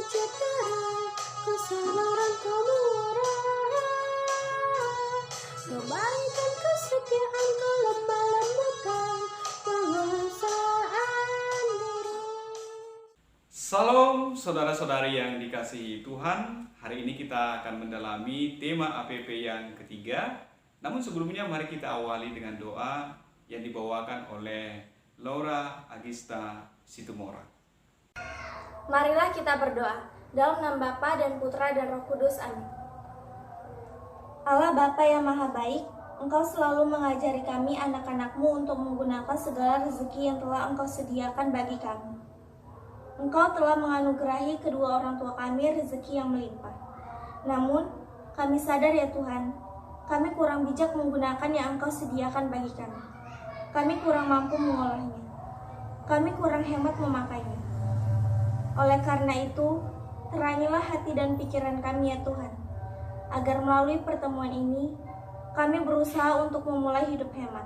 sejahtera, kesabaran kemurahan, kebaikan kesetiaan kelemah lembutan, penguasaan diri. Salam saudara-saudari yang dikasihi Tuhan. Hari ini kita akan mendalami tema APP yang ketiga. Namun sebelumnya mari kita awali dengan doa yang dibawakan oleh Laura Agista Situmora. Marilah kita berdoa. Dalam nama Bapa dan Putra dan Roh Kudus. Amin. Allah Bapa yang Maha Baik, Engkau selalu mengajari kami anak-anak-Mu untuk menggunakan segala rezeki yang telah Engkau sediakan bagi kami. Engkau telah menganugerahi kedua orang tua kami rezeki yang melimpah. Namun, kami sadar ya Tuhan, kami kurang bijak menggunakan yang Engkau sediakan bagi kami. Kami kurang mampu mengolahnya. Kami kurang hemat memakainya. Oleh karena itu, terangilah hati dan pikiran kami ya Tuhan, agar melalui pertemuan ini, kami berusaha untuk memulai hidup hemat.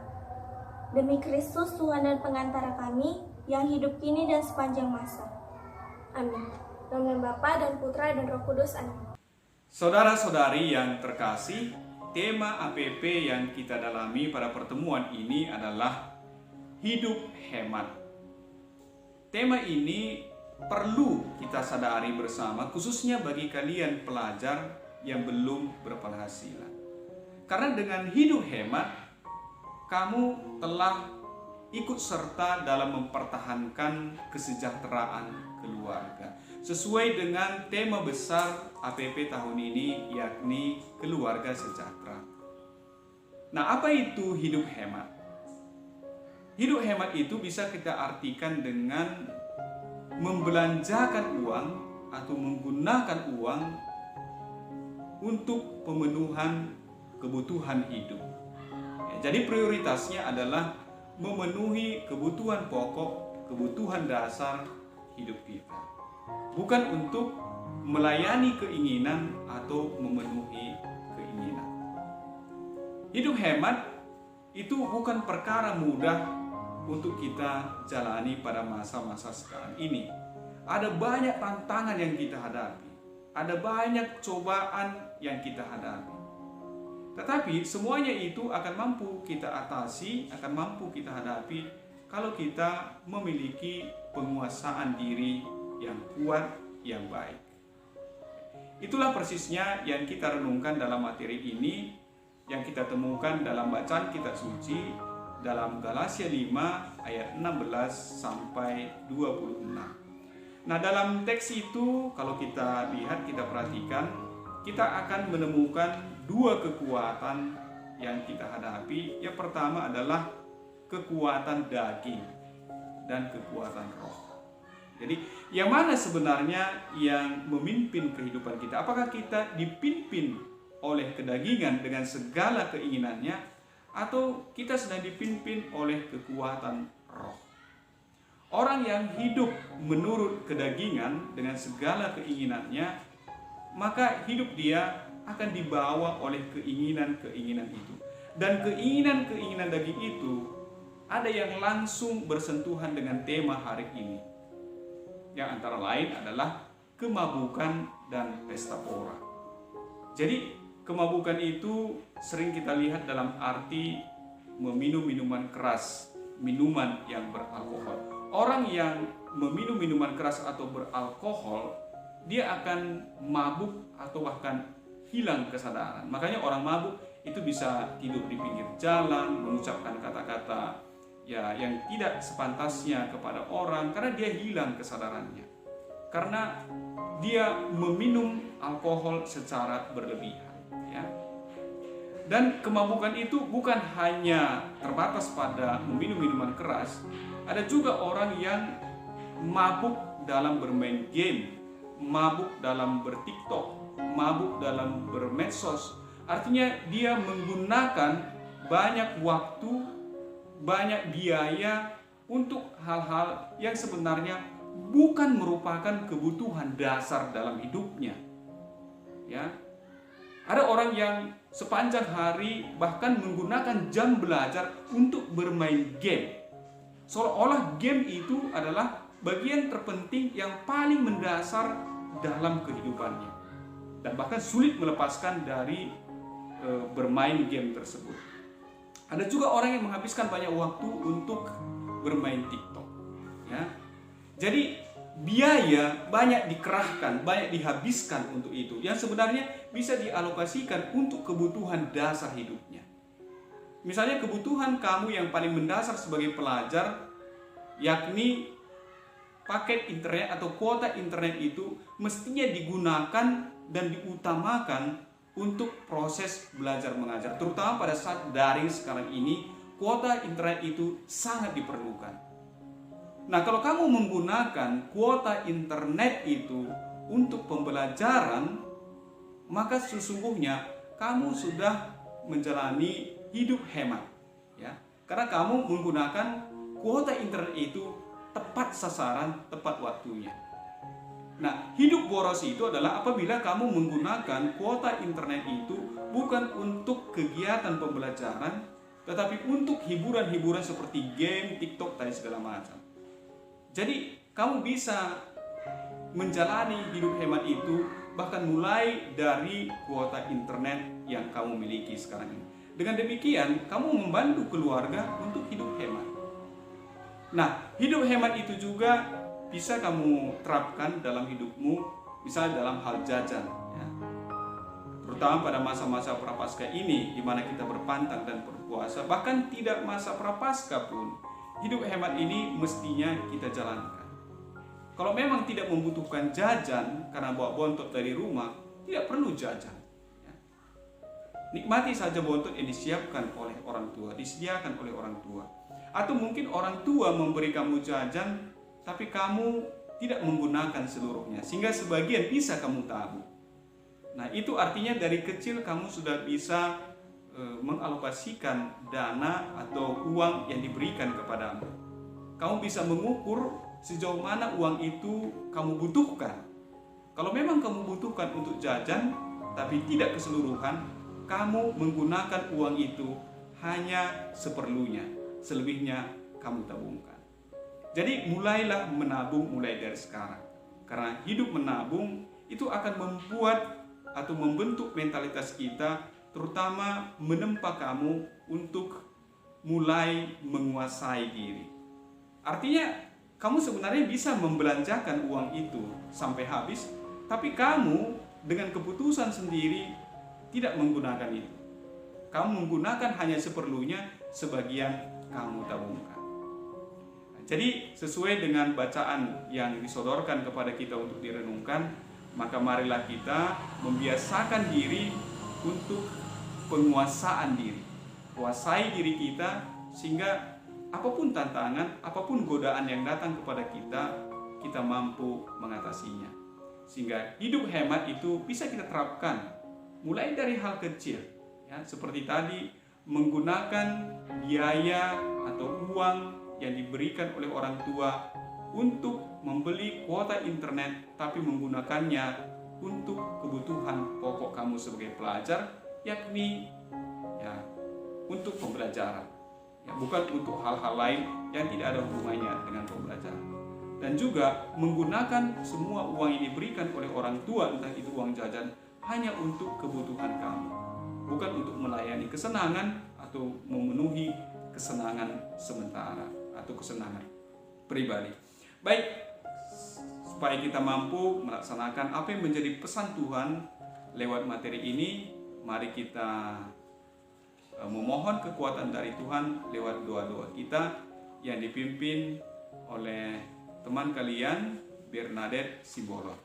Demi Kristus Tuhan dan pengantara kami, yang hidup kini dan sepanjang masa. Amin. Dalam nama Bapa dan Putra dan Roh Kudus. Amin. Saudara-saudari yang terkasih, tema APP yang kita dalami pada pertemuan ini adalah hidup hemat. Tema ini perlu kita sadari bersama, khususnya bagi kalian pelajar yang belum berpenghasilan. Karena dengan hidup hemat, kamu telah ikut serta dalam mempertahankan kesejahteraan keluarga. Sesuai dengan tema besar APP tahun ini, yakni keluarga sejahtera. Nah, apa itu hidup hemat? Hidup hemat itu bisa kita artikan dengan membelanjakan uang atau menggunakan uang untuk pemenuhan kebutuhan hidup. Jadi prioritasnya adalah memenuhi kebutuhan pokok, kebutuhan dasar hidup kita. Bukan untuk melayani keinginan atau memenuhi keinginan. Hidup hemat itu bukan perkara mudah untuk kita jalani pada masa-masa sekarang ini. Ada banyak tantangan yang kita hadapi. Ada banyak cobaan yang kita hadapi. Tetapi semuanya itu akan mampu kita atasi, akan mampu kita hadapi kalau kita memiliki penguasaan diri yang kuat, yang baik. Itulah persisnya yang kita renungkan dalam materi ini, yang kita temukan dalam bacaan kitab suci dalam Galatia 5 ayat 16 sampai 26. Nah, dalam teks itu kalau kita lihat, kita perhatikan, kita akan menemukan dua kekuatan yang kita hadapi. Yang pertama adalah kekuatan daging dan kekuatan roh. Jadi, yang mana sebenarnya yang memimpin kehidupan kita? Apakah kita dipimpin oleh kedagingan dengan segala keinginannya, atau kita sedang dipimpin oleh kekuatan roh? Orang yang hidup menurut kedagingan dengan segala keinginannya, maka hidup dia akan dibawa oleh keinginan-keinginan itu. Dan keinginan-keinginan daging itu ada yang langsung bersentuhan dengan tema hari ini, yang antara lain adalah kemabukan dan pesta pora. Jadi kemabukan itu sering kita lihat dalam arti meminum minuman keras, minuman yang beralkohol. Orang yang meminum minuman keras atau beralkohol, dia akan mabuk atau bahkan hilang kesadaran. Makanya orang mabuk itu bisa tidur di pinggir jalan, mengucapkan kata-kata yang tidak sepantasnya kepada orang, karena dia hilang kesadarannya. Karena dia meminum alkohol secara berlebihan. Ya. Dan kemabukan itu bukan hanya terbatas pada meminum minuman keras. Ada juga orang yang mabuk dalam bermain game, mabuk dalam bertiktok, mabuk dalam bermedsos. Artinya dia menggunakan banyak waktu, banyak biaya untuk hal-hal yang sebenarnya bukan merupakan kebutuhan dasar dalam hidupnya. Ya. Ada orang yang sepanjang hari bahkan menggunakan jam belajar untuk bermain game. Seolah-olah game itu adalah bagian terpenting yang paling mendasar dalam kehidupannya, dan bahkan sulit melepaskan dari bermain game tersebut. Ada juga orang yang menghabiskan banyak waktu untuk bermain TikTok, ya. Jadi biaya banyak dikerahkan, banyak dihabiskan untuk itu, yang sebenarnya bisa dialokasikan untuk kebutuhan dasar hidupnya. Misalnya kebutuhan kamu yang paling mendasar sebagai pelajar, yakni paket internet atau kuota internet, itu mestinya digunakan dan diutamakan untuk proses belajar mengajar, terutama pada saat daring sekarang ini. Kuota internet itu sangat diperlukan. Nah, kalau kamu menggunakan kuota internet itu untuk pembelajaran, maka sesungguhnya kamu sudah menjalani hidup hemat, ya, karena kamu menggunakan kuota internet itu tepat sasaran, tepat waktunya. Nah, hidup boros itu adalah apabila kamu menggunakan kuota internet itu bukan untuk kegiatan pembelajaran, tetapi untuk hiburan-hiburan seperti game, TikTok, dan segala macam. Jadi, kamu bisa menjalani hidup hemat itu bahkan mulai dari kuota internet yang kamu miliki sekarang ini. Dengan demikian, kamu membantu keluarga untuk hidup hemat. Nah, hidup hemat itu juga bisa kamu terapkan dalam hidupmu, misalnya dalam hal jajan, ya. Terutama pada masa-masa prapaskah ini, di mana kita berpantang dan berpuasa, bahkan tidak masa prapaskah pun, hidup hemat ini mestinya kita jalankan. Kalau memang tidak membutuhkan jajan karena bawa bontot dari rumah, tidak perlu jajan, ya. Nikmati saja bontot yang disiapkan oleh orang tua, disediakan oleh orang tua. Atau mungkin orang tua memberi kamu jajan, tapi kamu tidak menggunakan seluruhnya, sehingga sebagian bisa kamu tabung. Nah, itu artinya dari kecil kamu sudah bisa mengalokasikan dana atau uang yang diberikan kepadamu. Kamu bisa mengukur sejauh mana uang itu kamu butuhkan. Kalau memang kamu butuhkan untuk jajan, tapi tidak keseluruhan, kamu menggunakan uang itu hanya seperlunya, selebihnya kamu tabungkan. Jadi mulailah menabung mulai dari sekarang. Karena hidup menabung itu akan membuat atau membentuk mentalitas kita, terutama menempa kamu untuk mulai menguasai diri. Artinya kamu sebenarnya bisa membelanjakan uang itu sampai habis, tapi kamu dengan keputusan sendiri tidak menggunakan itu. Kamu menggunakan hanya seperlunya, sebagian kamu tabungkan. Jadi sesuai dengan bacaan yang disodorkan kepada kita untuk direnungkan, maka marilah kita membiasakan diri untuk penguasaan diri. Kuasai diri kita sehingga apapun tantangan, apapun godaan yang datang kepada kita, kita mampu mengatasinya. Sehingga hidup hemat itu bisa kita terapkan mulai dari hal kecil, ya, seperti tadi menggunakan biaya atau uang yang diberikan oleh orang tua untuk membeli kuota internet, tapi menggunakannya untuk kebutuhan pokok kamu sebagai pelajar, yakni ya untuk pembelajaran, ya, bukan untuk hal-hal lain yang tidak ada hubungannya dengan pembelajaran. Dan juga menggunakan semua uang yang diberikan oleh orang tua, entah itu uang jajan, hanya untuk kebutuhan kamu, bukan untuk melayani kesenangan atau memenuhi kesenangan sementara atau kesenangan pribadi. Baik, supaya kita mampu melaksanakan apa yang menjadi pesan Tuhan lewat materi ini, mari kita memohon kekuatan dari Tuhan lewat doa-doa kita yang dipimpin oleh teman kalian Bernadette Sibolon.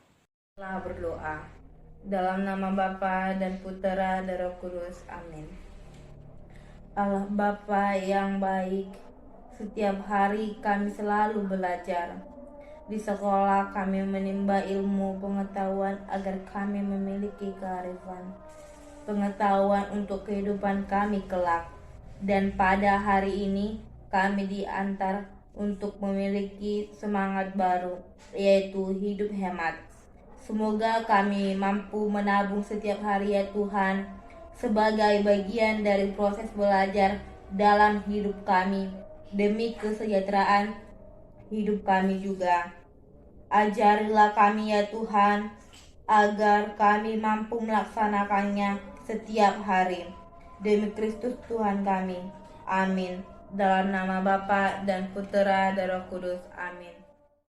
Telah berdoa dalam nama Bapa dan Putera dan Roh Kudus. Amin. Allah Bapa yang baik, setiap hari kami selalu belajar. Di sekolah kami menimba ilmu pengetahuan agar kami memiliki kearifan, pengetahuan untuk kehidupan kami kelak. Dan pada hari ini kami diantar untuk memiliki semangat baru, yaitu hidup hemat. Semoga kami mampu menabung setiap hari, ya Tuhan, sebagai bagian dari proses belajar dalam hidup kami, demi kesejahteraan hidup kami juga. Ajarilah kami ya Tuhan, agar kami mampu melaksanakannya setiap hari. Demi Kristus Tuhan kami. Amin. Dalam nama Bapa dan Putera dan Roh Kudus. Amin.